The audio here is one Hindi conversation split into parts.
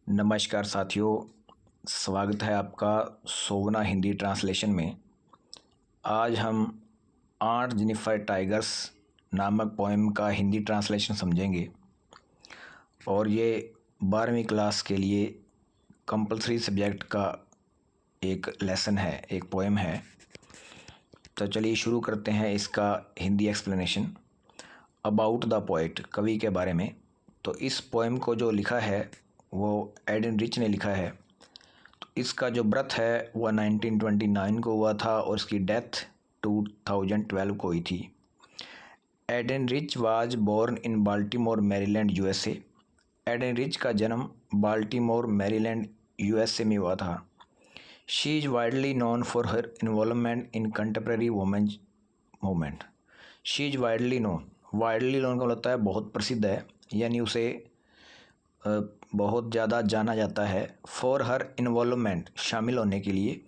नमस्कार साथियों, स्वागत है आपका सोवना हिंदी ट्रांसलेशन में। आज हम आठ जेनिफर टाइगर्स नामक पोएम का हिंदी ट्रांसलेशन समझेंगे और ये 12वीं क्लास के लिए कंपलसरी सब्जेक्ट का एक लेसन है, एक पोएम है। तो चलिए शुरू करते हैं इसका Hindi explanation. About the poet, कवि के बारे में। तो इस पोएम को जो लिखा है वो एडन रिच ने लिखा है। तो इसका जो बर्थ है वह 1929 को हुआ था और इसकी डेथ 2012 को हुई थी। Adrienne Rich was born in Baltimore Maryland USA. Adrienne Rich का जन्म बाल्टीमोर मैरीलैंड यूएसए में हुआ था। She is widely known for her involvement in contemporary women's movement. She is widely known, widely known का मतलब होता है बहुत प्रसिद्ध है, यानी उसे बहुत ज़्यादा जाना जाता है। फॉर हर इन्वॉल्वमेंट, शामिल होने के लिए।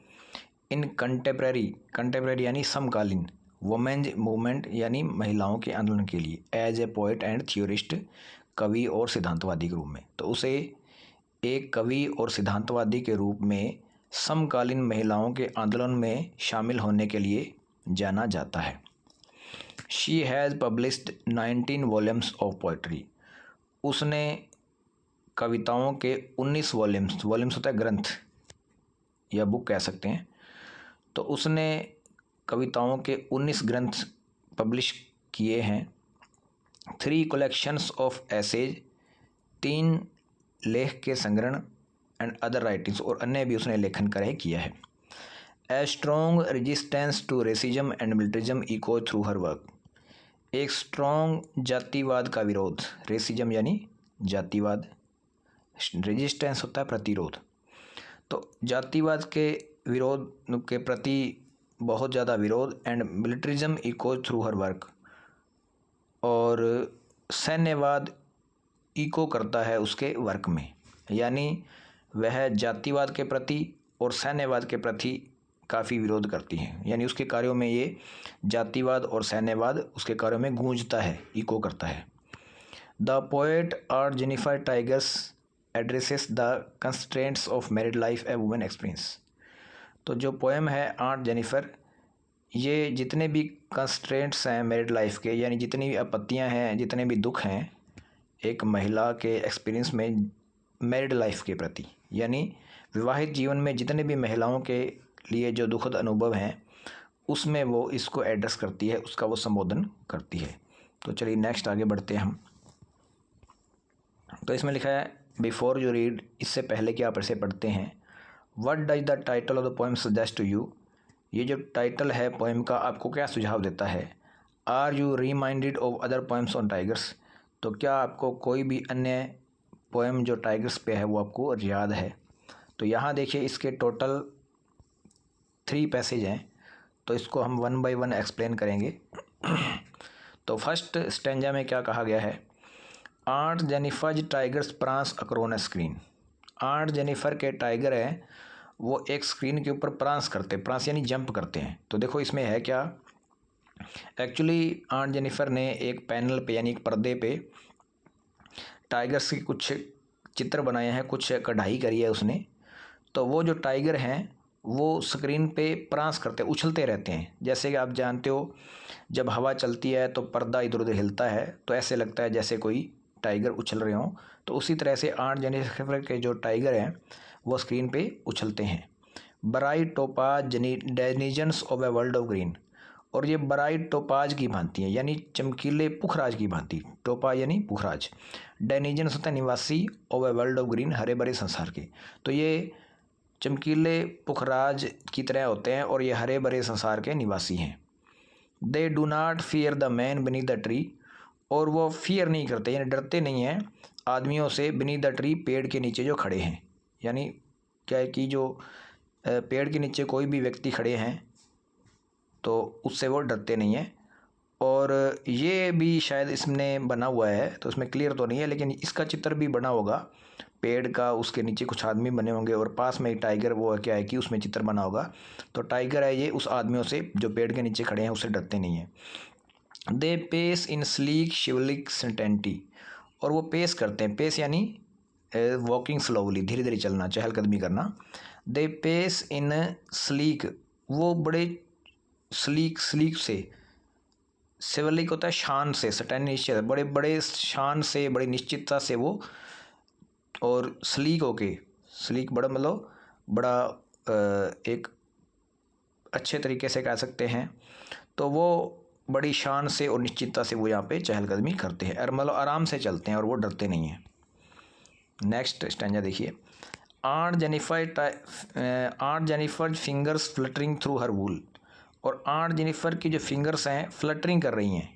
इन कंटेम्प्रेरी, कंटेम्प्रेरी यानी समकालीन। वुमेन्स मूवमेंट यानी महिलाओं के आंदोलन के लिए। As a poet and theorist, कवि और सिद्धांतवादी के रूप में। तो उसे एक कवि और सिद्धांतवादी के रूप में समकालीन महिलाओं के आंदोलन में शामिल होने के लिए जाना जाता है। She has published 19 volumes of poetry. उसने कविताओं के 19 वॉल्यूम्स, वॉल्यूम्स होता है ग्रंथ या बुक कह सकते हैं। तो उसने कविताओं के 19 ग्रंथ पब्लिश किए हैं। 3 कलेक्शंस ऑफ एसेज, 3 लेख के संग्रहण। एंड अदर राइटिंग्स, और अन्य भी उसने लेखन करे किया है। A strong resistance to racism and militarism echo through her work. एक स्ट्रॉन्ग जातिवाद का विरोध, रेसिज्म यानी जातिवाद, रेजिस्टेंस होता है प्रतिरोध। तो जातिवाद के विरोध के प्रति बहुत ज़्यादा विरोध। And militarism echo through her work, और सैन्यवाद इको करता है उसके वर्क में, यानी वह जातिवाद के प्रति और सैन्यवाद के प्रति काफ़ी विरोध करती हैं, यानी उसके कार्यों में ये जातिवाद और सैन्यवाद उसके कार्यों में गूंजता है, इको करता है। द पोएट आर Jennifer tigers addresses the constraints of married life a women experience. तो जो पोएम है आर्ट जेनिफर, ये जितने भी कंस्ट्रेंट्स हैं मैरिड लाइफ के, यानी जितनी भी आपत्तियां हैं, जितने भी दुख हैं एक महिला के एक्सपीरियंस में मैरिड लाइफ के प्रति, यानी विवाहित जीवन में जितने भी महिलाओं के लिए जो दुखद अनुभव हैं उसमें वो इसको एड्रेस करती है, उसका वो संबोधन करती है। तो चलिए नेक्स्ट आगे बढ़ते हैं हम। तो इसमें लिखा है बिफोर यू रीड, इससे पहले कि आप इसे पढ़ते हैं। What does the title of the poem suggest to you. ये जो टाइटल है पोएम का आपको क्या सुझाव देता है। Are you reminded of other poems on tigers. तो क्या आपको कोई भी अन्य पोएम जो टाइगर्स पे है वो आपको याद है। तो यहाँ देखिए इसके टोटल 3 पैसेज हैं, तो इसको हम 1 बाय 1 एक्सप्लेन करेंगे। तो फर्स्ट स्टेंजा में क्या कहा गया है। Aunt Jennifer tigers prance across screen. Aunt Jennifer के टाइगर हैं वो एक स्क्रीन के ऊपर प्रांस करते हैं, प्रांस यानी जंप करते हैं। तो देखो इसमें है क्या, एक्चुअली आर्ट जेनिफर ने एक पैनल पे यानी एक पर्दे पे टाइगर्स के कुछ चित्र बनाए हैं, कुछ कढ़ाई करी है उसने। तो वो जो टाइगर हैं वो स्क्रीन पे प्रांस करते, उछलते रहते हैं। जैसे कि आप जानते हो जब हवा चलती है तो पर्दा इधर उधर हिलता है, तो ऐसे लगता है जैसे कोई टाइगर उछल रहे हों। तो उसी तरह से आर्ट जेनिफर के जो टाइगर हैं वो स्क्रीन पे उछलते हैं। Bright topaz denizens of a world of green. और ये ब्राइट टोपाज की भांति है, यानी चमकीले पुखराज की भांति। टोपाज यानी पुखराज, डेनिजन्स होता है निवासी, of a world of green, हरे भरे संसार के। तो ये चमकीले पुखराज की तरह होते हैं और ये हरे भरे संसार के निवासी हैं। They do not fear the man beneath the tree. और वो फियर नहीं करते, यानी डरते नहीं हैं आदमियों से, बीनीथ द ट्री, पेड़ के नीचे जो खड़े हैं। यानी क्या है कि जो पेड़ के नीचे कोई भी व्यक्ति खड़े हैं तो उससे वो डरते नहीं हैं। और ये भी शायद इसमें बना हुआ है, तो इसमें क्लियर तो नहीं है, लेकिन इसका चित्र भी बना होगा पेड़ का, उसके नीचे कुछ आदमी बने होंगे और पास में एक टाइगर, वो क्या है कि उसमें चित्र बना होगा। तो टाइगर है ये उस आदमियों से जो पेड़ के नीचे खड़े हैं उससे डरते नहीं हैं। They pace in sleek chivalric certainty. और वो पेस करते हैं, पेस यानी वॉकिंग स्लोवली, धीरे धीरे चलना, चहलकदमी करना। दे पेस इन स्लीक, वो बड़े स्लीक से, सिवलिक होता है शान से, सटैन निश्चित, बड़े बड़े शान से, बड़ी निश्चितता से वो, और स्लीक होके, स्लीक बड़ा मतलब बड़ा एक अच्छे तरीके से कह सकते हैं। तो वो बड़ी शान से और निश्चितता से वो यहाँ पे चहलकदमी करते हैं, और मतलब आराम से चलते हैं और वो डरते नहीं हैं। नेक्स्ट स्टैंजा देखिए। Aunt Jennifer fingers fluttering through her wool, और आंट जेनिफर की जो फिंगर्स हैं फ्लटरिंग कर रही हैं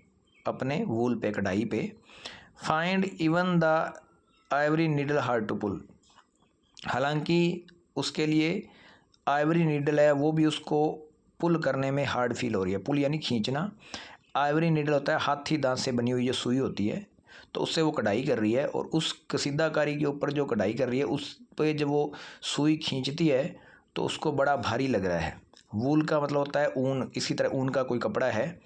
अपने वूल पे, कढ़ाई पे। Find even the ivory needle hard to pull, हालांकि उसके लिए आइवरी नीडल है वो भी उसको पुल करने में हार्ड फील हो रही है। पुल यानी खींचना। आइवरी नीडल होता है हाथी दांत से बनी हुई जो सुई होती है, तो उससे वो कढ़ाई कर रही है, और उस कसीदाकारी के ऊपर जो कढ़ाई कर रही है उस पे जब वो सुई खींचती है तो उसको बड़ा भारी लग रहा है। वूल का मतलब होता है ऊन, इसी तरह ऊन का कोई कपड़ा है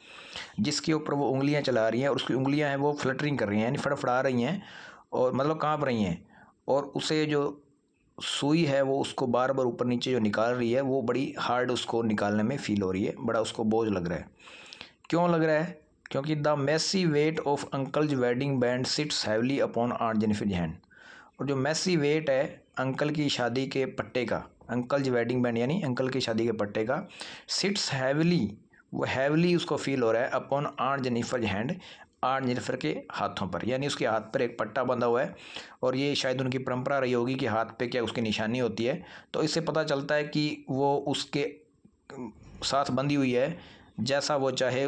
जिसके ऊपर वो उंगलियां चला रही हैं, और उसकी उंगलियां हैं वो फ्लटरिंग कर रही हैं, यानी फड़फड़ा रही हैं, और मतलब काँप रही हैं, और उसे जो सुई है वो उसको बार बार ऊपर नीचे जो निकाल रही है वो बड़ी हार्ड उसको निकालने में फील हो रही है, बड़ा उसको बोझ लग रहा है। क्यों लग रहा है? क्योंकि the massive weight of uncle's wedding band sits heavily upon aunt Jennifer hand, और जो मैसी वेट है अंकल की शादी के पट्टे का, अंकल्स वेडिंग बैंड यानी अंकल की शादी के पट्टे का, सिट्स हैवली, वो हैवली उसको फील हो रहा है upon aunt Jennifer hand, aunt Jennifer के हाथों पर, यानी उसके हाथ पर एक पट्टा बंधा हुआ है, और ये शायद उनकी परंपरा रही होगी कि हाथ पे क्या उसकी निशानी होती है, तो इससे पता चलता है कि वो उसके साथ बंधी हुई है, जैसा वो चाहे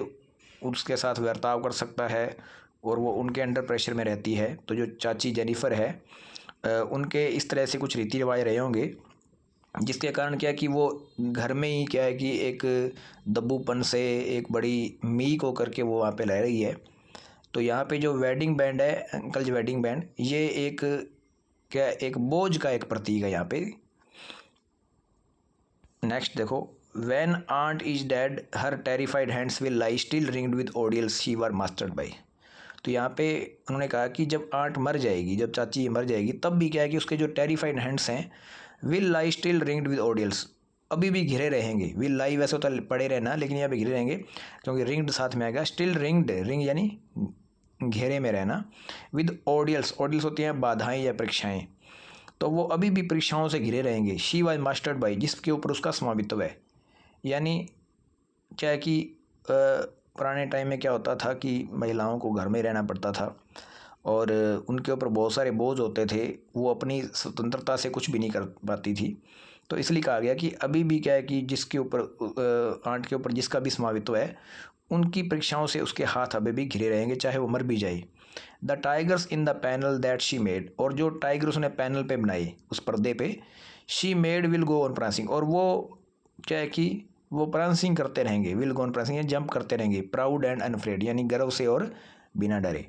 उसके साथ बर्ताव कर सकता है, और वो उनके अंडर प्रेशर में रहती है। तो जो चाची जेनिफर है उनके इस तरह से कुछ रीति रिवाज रहे होंगे, जिसके कारण क्या है कि वो घर में ही क्या है कि एक दब्बूपन से एक बड़ी मीक होकर के वो वहाँ पे रह रही है। तो यहाँ पे जो वेडिंग बैंड है, अंकल्स वेडिंग बैंड, ये एक क्या, एक बोझ का एक प्रतीक है यहाँ पे। नेक्स्ट देखो। When aunt is dead, her terrified hands will lie still ringed with ordeals she were mastered by. तो यहाँ पे उन्होंने कहा कि जब आंट मर जाएगी, जब चाची मर जाएगी, तब भी क्या है कि उसके जो टेरिफाइड हैंड्स हैं will lie still ringed with ordeals, अभी भी घिरे रहेंगे। विल लाई वैसे होता है पड़े रहना, लेकिन यहाँ पे घिरे रहेंगे क्योंकि रिंग्ड साथ में आएगा। स्टिल रिंग्ड, रिंग यानी घेरे में रहना, विद ऑडियल्स, ऑडियल्स होती हैं बाधाएं या परीक्षाएं, तो वो अभी भी परीक्षाओं से घिरे रहेंगे। शी वाज मास्टर्ड बाई, जिसके ऊपर उसका स्वामित्व है। यानी क्या है कि पुराने टाइम में क्या होता था कि महिलाओं को घर में रहना पड़ता था, और उनके ऊपर बहुत सारे बोझ होते थे, वो अपनी स्वतंत्रता से कुछ भी नहीं कर पाती थी। तो इसलिए कहा गया कि अभी भी क्या है कि जिसके ऊपर आंट के ऊपर जिसका भी स्वामित्व है, उनकी परीक्षाओं से उसके हाथ अभी भी घिरे रहेंगे, चाहे वो मर भी जाए। The tigers in the panel that she made, और जो टाइगर उसने पैनल पे बनाए, उस पर्दे पे, she made will go on prancing, और वो क्या है कि वो प्रांसिंग करते रहेंगे, विल गो ऑन प्रांसिंग यानी जंप करते रहेंगे, प्राउड एंड अनफ्रेड यानी गर्व से और बिना डरे।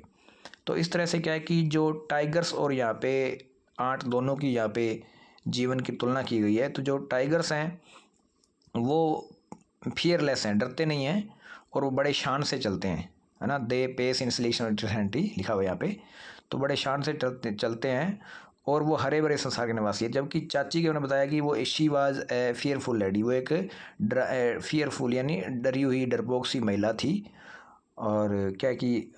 तो इस तरह से क्या है कि जो टाइगर्स और यहाँ पे आंट दोनों की यहाँ पे जीवन की तुलना की गई है। तो जो टाइगर्स हैं वो फियरलेस हैं, डरते नहीं हैं, और वो बड़े शान से चलते हैं, है ना। दे पेस इन सिलेक्शन लिखा हुआ है यहाँ पे, तो बड़े शान से चलते हैं, और वो हरे भरे संसार के निवासी है। जबकि चाची के उन्होंने बताया कि वो she was a fearful lady, वो एक फियरफुल यानी डरी हुई डरपोक सी महिला थी। और क्या कि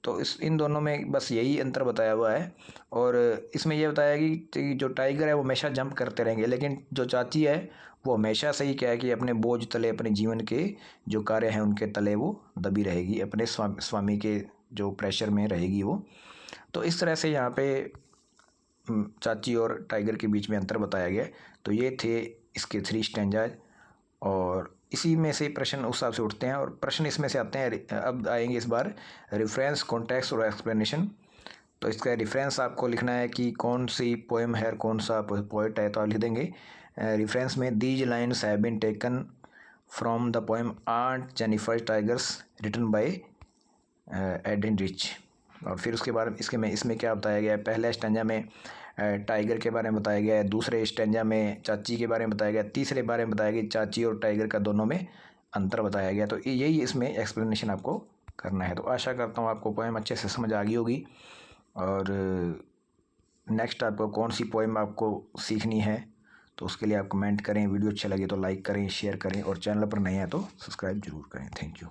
तो इन दोनों में बस यही अंतर बताया हुआ है, और इसमें यह बताया कि जो टाइगर है वो हमेशा जंप करते रहेंगे, लेकिन जो चाची है वो हमेशा से ही क्या है कि अपने बोझ तले, अपने जीवन के जो कार्य हैं उनके तले वो दबी रहेगी, अपने स्वामी के जो प्रेशर में रहेगी वो। तो इस तरह से यहाँ पे चाची और टाइगर के बीच में अंतर बताया गया। तो ये थे इसके 3 स्टैंजाज, और इसी में से प्रश्न उस हिसाब से उठते हैं, और प्रश्न इसमें से आते हैं। अब आएंगे इस बार रेफरेंस, कॉन्टेक्स्ट और एक्सप्लेनेशन। तो इसका रेफरेंस आपको लिखना है कि कौन सी पोएम है, कौन सा पोइट है, तो आप लिख देंगे रेफरेंस में these lines have been taken from the poem aunt Jennifer tigers written by Adrienne Rich. और फिर उसके बाद इसमें क्या बताया गया है, पहले स्टैंजा में टाइगर के बारे में बताया गया है, दूसरे स्टैंजा में चाची के बारे में बताया गया, तीसरे बारे में बताया गया चाची और टाइगर का दोनों में अंतर बताया गया। तो यही इसमें एक्सप्लेनेशन आपको करना है। तो आशा करता हूँ आपको पोएम अच्छे से समझ आ गई होगी, और नेक्स्ट आपको कौन सी पोएम आपको सीखनी है, तो उसके लिए आप कमेंट करें। वीडियो अच्छा लगे तो लाइक करें, शेयर करें और चैनल पर नए हैं तो सब्सक्राइब जरूर करें। Thank you.